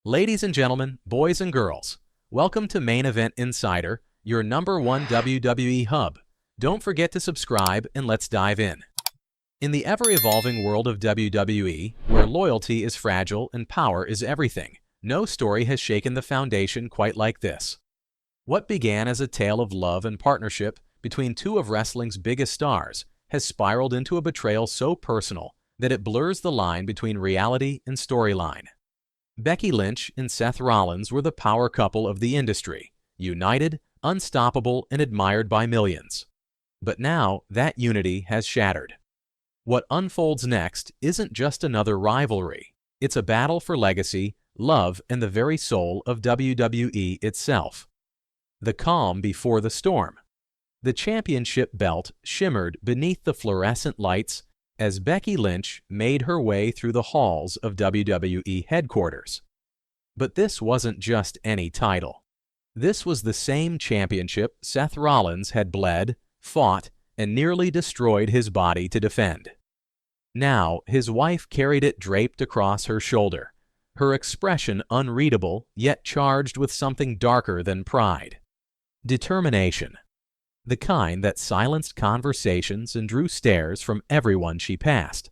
Ladies and gentlemen, boys and girls, welcome to Main Event Insider, your #1 WWE hub. Don't forget to subscribe and let's dive in. In the ever-evolving world of WWE, where loyalty is fragile and power is everything, no story has shaken the foundation quite like this. What began as a tale of love and partnership between two of wrestling's biggest stars has spiraled into a betrayal so personal that it blurs the line between reality and storyline. Becky Lynch and Seth Rollins were the power couple of the industry, united, unstoppable, and admired by millions. But now that unity has shattered. What unfolds next isn't just another rivalry. It's a battle for legacy, love, and the very soul of WWE itself. The calm before the storm. The championship belt shimmered beneath the fluorescent lights as Becky Lynch made her way through the halls of WWE headquarters. But this wasn't just any title. This was the same championship Seth Rollins had bled, fought, and nearly destroyed his body to defend. Now, his wife carried it draped across her shoulder, her expression unreadable yet charged with something darker than pride. Determination. The kind that silenced conversations and drew stares from everyone she passed.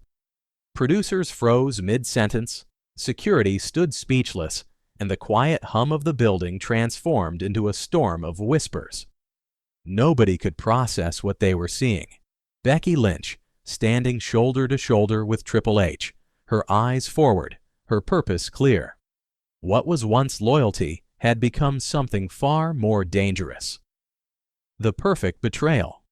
Producers froze mid-sentence, security stood speechless, and the quiet hum of the building transformed into a storm of whispers. Nobody could process what they were seeing. Becky Lynch, standing shoulder to shoulder with Triple H, her eyes forward, her purpose clear. What was once loyalty had become something far more dangerous. The perfect betrayal.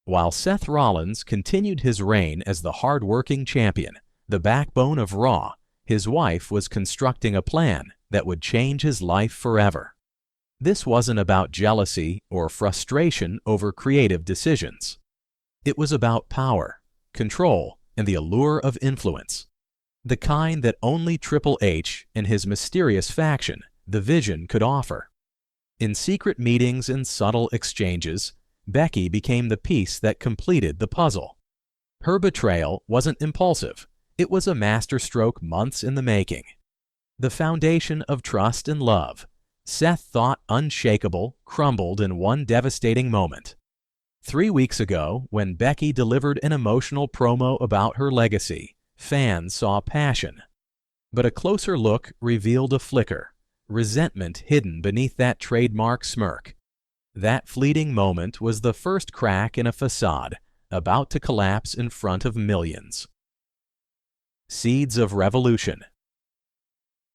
While Seth Rollins continued his reign as the hard-working champion, the backbone of Raw, his wife was constructing a plan that would change his life forever. This wasn't about jealousy or frustration over creative decisions. It was about power, control, and the allure of influence. The kind that only Triple H and his mysterious faction, the Vision, could offer. In secret meetings and subtle exchanges, Becky became the piece that completed the puzzle. Her betrayal wasn't impulsive. It was a masterstroke months in the making. The foundation of trust and love, Seth thought unshakable, crumbled in one devastating moment. 3 weeks ago, when Becky delivered an emotional promo about her legacy, fans saw passion. But a closer look revealed a flicker, resentment hidden beneath that trademark smirk. That fleeting moment was the first crack in a facade, about to collapse in front of millions. Seeds of revolution.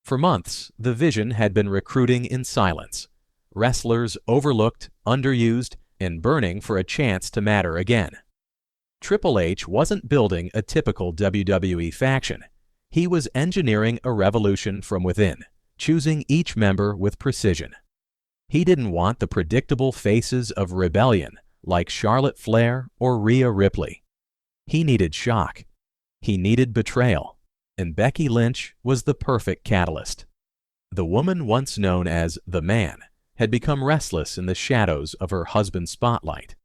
For months, the Vision had been recruiting in silence. Wrestlers overlooked, underused, and burning for a chance to matter again. Triple H wasn't building a typical WWE faction. He was engineering a revolution from within, choosing each member with precision. He didn't want the predictable faces of rebellion like Charlotte Flair or Rhea Ripley. He needed shock. He needed betrayal. And Becky Lynch was the perfect catalyst. The woman once known as the Man had become restless in the shadows of her husband's spotlight.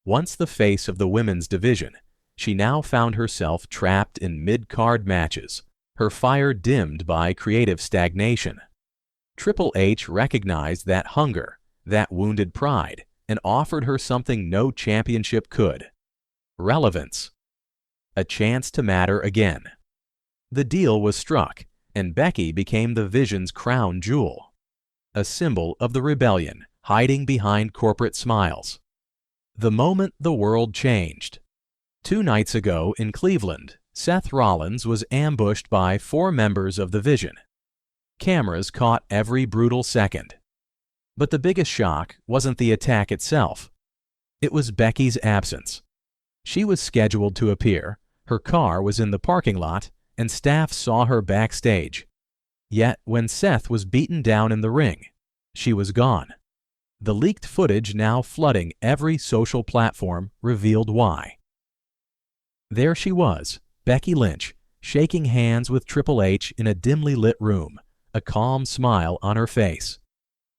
Once the face of the women's division, she now found herself trapped in mid-card matches, her fire dimmed by creative stagnation. Triple H recognized that hunger, that wounded pride, and offered her something no championship could. Relevance. A chance to matter again. The deal was struck, and Becky became the Vision's crown jewel. A symbol of the rebellion, hiding behind corporate smiles. The moment the world changed. 2 nights ago in Cleveland, Seth Rollins was ambushed by 4 members of the Vision. Cameras caught every brutal second. But the biggest shock wasn't the attack itself. It was Becky's absence. She was scheduled to appear, her car was in the parking lot, and staff saw her backstage. Yet when Seth was beaten down in the ring, she was gone. The leaked footage now flooding every social platform revealed why. There she was, Becky Lynch, shaking hands with Triple H in a dimly lit room, a calm smile on her face.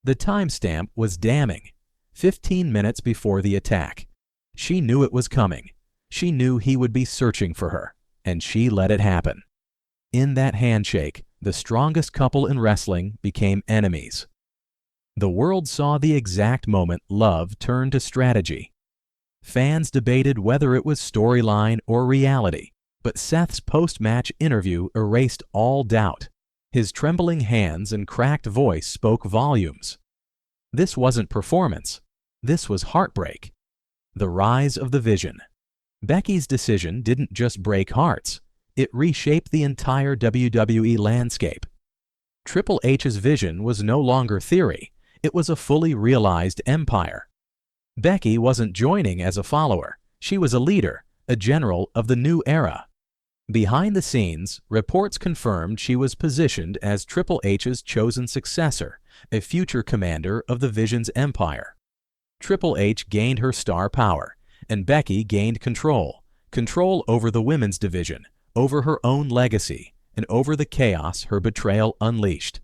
The timestamp was damning. 15 minutes before the attack. She knew it was coming. She knew he would be searching for her, and she let it happen. In that handshake, The strongest couple in wrestling became enemies. The world saw the exact moment love turned to strategy. Fans debated whether it was storyline or reality, but Seth's post-match interview erased all doubt. His trembling hands and cracked voice spoke volumes. This wasn't performance. This was heartbreak. The rise of the Vision. Becky's decision didn't just break hearts. It reshaped the entire WWE landscape. Triple H's vision was no longer theory. It was a fully realized empire. Becky wasn't joining as a follower. She was a leader, a general of the new era. Behind the scenes, reports confirmed she was positioned as Triple H's chosen successor, a future commander of the Vision's empire. Triple H gained her star power, and Becky gained control over the women's division, over her own legacy, and over the chaos her betrayal unleashed.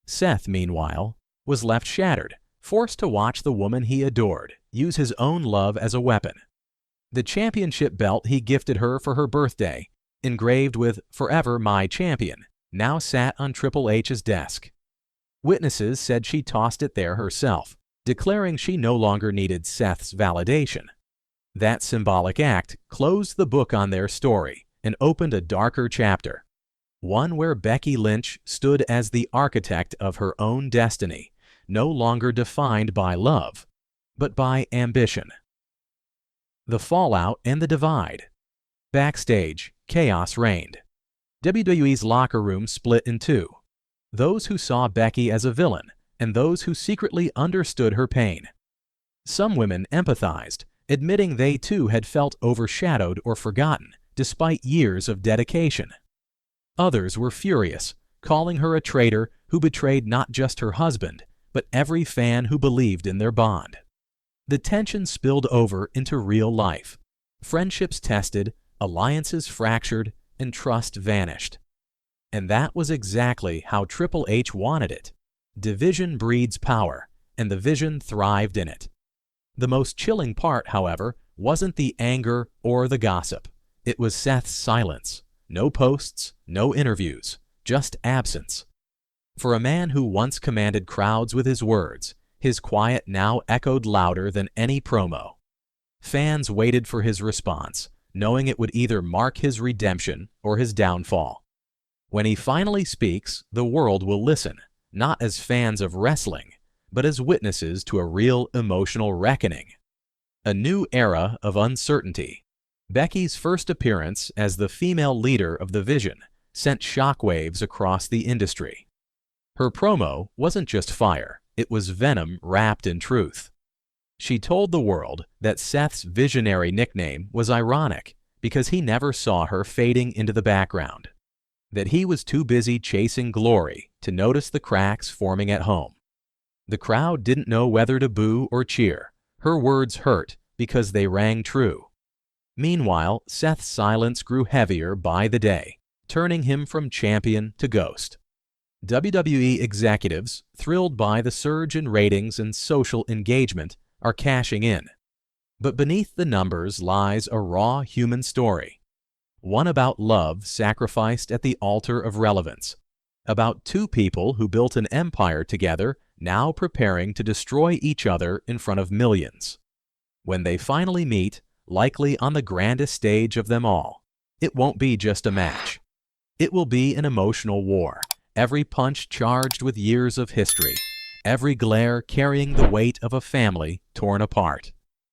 Seth, meanwhile, was left shattered, forced to watch the woman he adored use his own love as a weapon. The championship belt he gifted her for her birthday, engraved with "Forever My Champion," now sat on Triple H's desk. Witnesses said she tossed it there herself, declaring she no longer needed Seth's validation. That symbolic act closed the book on their story and opened a darker chapter, one where Becky Lynch stood as the architect of her own destiny, no longer defined by love, but by ambition. The fallout and the divide. Backstage, chaos reigned. WWE's locker room split in two. Those who saw Becky as a villain and those who secretly understood her pain. Some women empathized, admitting they too had felt overshadowed or forgotten, despite years of dedication. Others were furious, calling her a traitor who betrayed not just her husband, but every fan who believed in their bond. The tension spilled over into real life. Friendships tested, alliances fractured, and trust vanished. And that was exactly how Triple H wanted it. Division breeds power, and the Vision thrived in it. The most chilling part, however, wasn't the anger or the gossip. It was Seth's silence. No posts, no interviews, just absence. For a man who once commanded crowds with his words, his quiet now echoed louder than any promo. Fans waited for his response, knowing it would either mark his redemption or his downfall. When he finally speaks, the world will listen, not as fans of wrestling, but as witnesses to a real emotional reckoning. A new era of uncertainty. Becky's first appearance as the female leader of the Vision sent shockwaves across the industry. Her promo wasn't just fire, it was venom wrapped in truth. She told the world that Seth's visionary nickname was ironic because he never saw her fading into the background, that he was too busy chasing glory to notice the cracks forming at home. The crowd didn't know whether to boo or cheer. Her words hurt because they rang true. Meanwhile, Seth's silence grew heavier by the day, turning him from champion to ghost. WWE executives, thrilled by the surge in ratings and social engagement, are cashing in. But beneath the numbers lies a raw human story. One about love sacrificed at the altar of relevance. About two people who built an empire together, now preparing to destroy each other in front of millions. When they finally meet, likely on the grandest stage of them all, it won't be just a match. It will be an emotional war, every punch charged with years of history, every glare carrying the weight of a family torn apart.